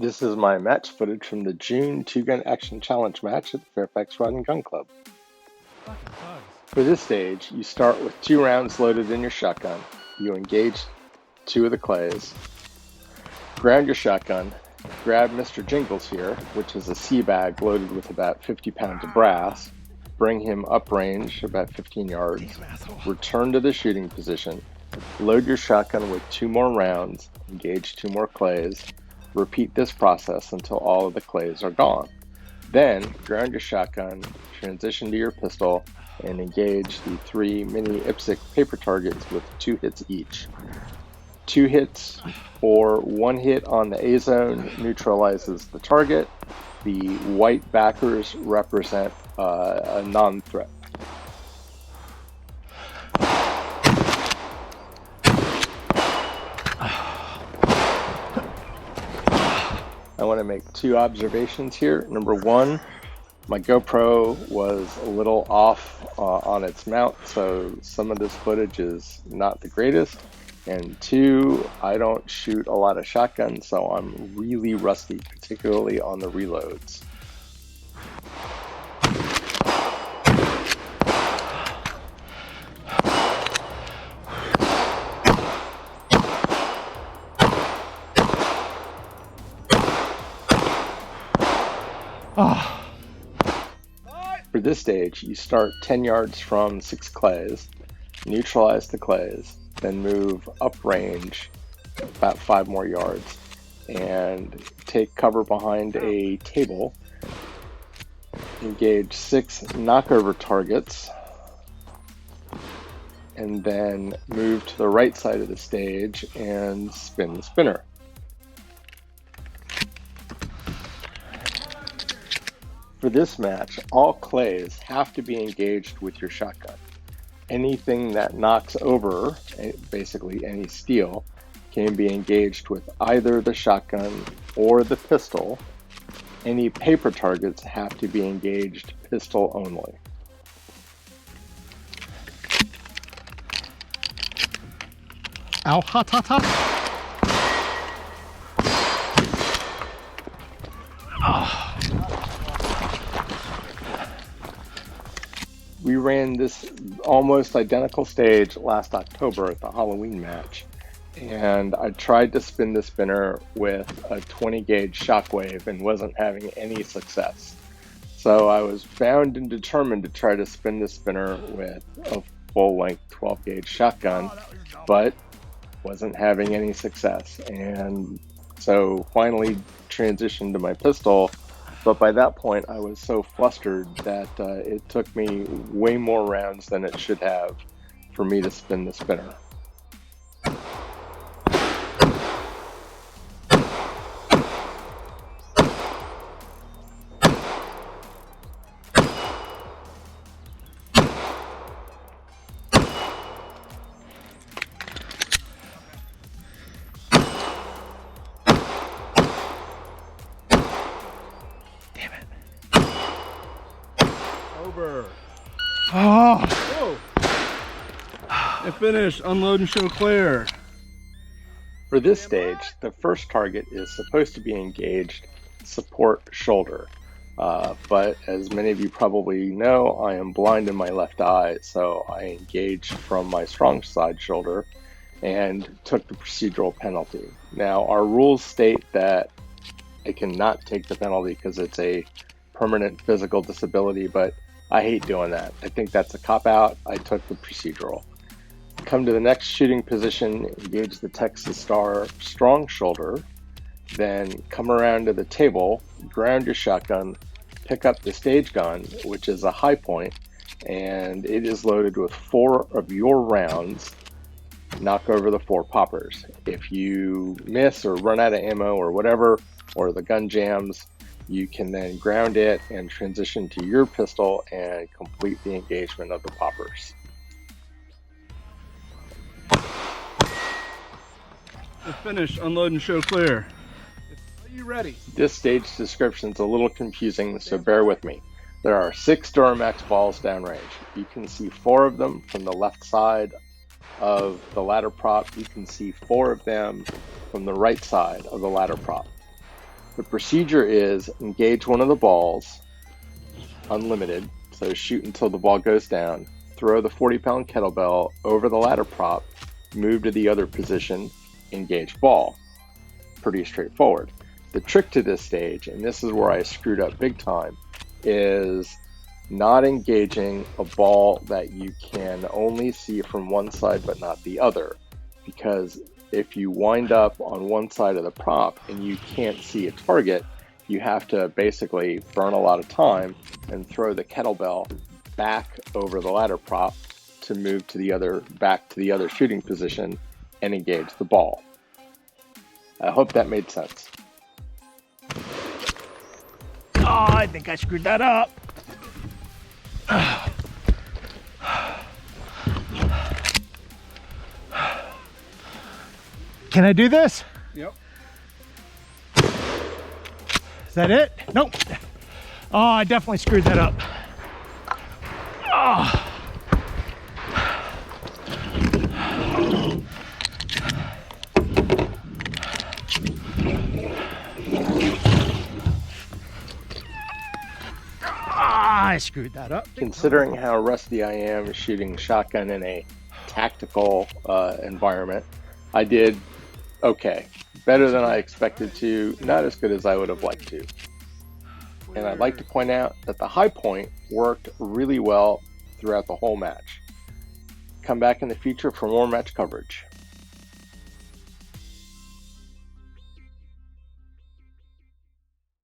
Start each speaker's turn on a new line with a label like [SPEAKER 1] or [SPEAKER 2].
[SPEAKER 1] This is my match footage from the June 2-Gun Action Challenge match at the Fairfax Rod and Gun Club. For this stage, you start with 2 rounds loaded in your shotgun. You engage 2 of the clays, ground your shotgun, grab Mr. Jingles here, which is a sea bag loaded with about 50 pounds of brass, bring him uprange about 15 yards, return to the shooting position, load your shotgun with 2 more rounds, engage 2 more clays, repeat this process until all of the clays are gone. Then ground your shotgun, transition to your pistol, and engage the 3 mini IPSC paper targets with 2 hits each. 2 hits or 1 hit on the A zone neutralizes the target. The white backers represent a non-threat. I want to make 2 observations here. Number 1, my GoPro was a little off on its mount, so some of this footage is not the greatest. And 2, I don't shoot a lot of shotguns, so I'm really rusty, particularly on the reloads. For this stage, you start 10 yards from 6 clays, neutralize the clays, then move uprange about 5 more yards, and take cover behind a table, engage 6 knockover targets, and then move to the right side of the stage and spin the spinner. For this match, all clays have to be engaged with your shotgun. Anything that knocks over, basically any steel, can be engaged with either the shotgun or the pistol. Any paper targets have to be engaged pistol only.
[SPEAKER 2] Ow, hot, hot, hot.
[SPEAKER 1] We ran this almost identical stage last October at the Halloween match, and I tried to spin the spinner with a 20 gauge shockwave and wasn't having any success. So I was bound and determined to try to spin the spinner with a full length 12 gauge shotgun, but wasn't having any success. And so finally transitioned to my pistol. But by that point, I was so flustered that it took me way more rounds than it should have for me to spin the spinner.
[SPEAKER 3] Over.
[SPEAKER 2] Oh,
[SPEAKER 3] Whoa. And finish. Unload and show clear.
[SPEAKER 1] For this stage, the first target is supposed to be engaged support shoulder. But as many of you probably know, I am blind in my left eye, so I engaged from my strong side shoulder and took the procedural penalty. Now, our rules state that I cannot take the penalty because it's a permanent physical disability, but I hate doing that. I think that's a cop-out. I took the procedural. Come to the next shooting position, engage the Texas Star strong shoulder, then come around to the table, ground your shotgun, pick up the stage gun, which is a high point, and it is loaded with 4 of your rounds. Knock over the 4 poppers. If you miss or run out of ammo or whatever, or the gun jams, you can then ground it and transition to your pistol and complete the engagement of the poppers.
[SPEAKER 3] And finish. Unload and show clear. Are you ready?
[SPEAKER 1] This stage description is a little confusing, so bear with me. There are 6 Duramax balls downrange. You can see 4 of them from the left side of the ladder prop. You can see 4 of them from the right side of the ladder prop. The procedure is engage one of the balls, unlimited, so shoot until the ball goes down, throw the 40-pound kettlebell over the ladder prop, move to the other position, engage ball. Pretty straightforward. The trick to this stage, and this is where I screwed up big time, is not engaging a ball that you can only see from one side but not the other. Because if you wind up on one side of the prop and you can't see a target, you have to basically burn a lot of time and throw the kettlebell back over the ladder prop to move to the other, back to the other shooting position and engage the ball. I hope that made sense.
[SPEAKER 2] Oh, I think I screwed that up. Can I do this?
[SPEAKER 3] Yep.
[SPEAKER 2] Is that it? Nope. Oh, I definitely screwed that up. Oh. I screwed that up.
[SPEAKER 1] Considering how rusty I am shooting shotgun in a tactical environment, I did okay. Better than I expected to, not as good as I would have liked to. And I'd like to point out that the high point worked really well throughout the whole match. Come back in the future for more match coverage.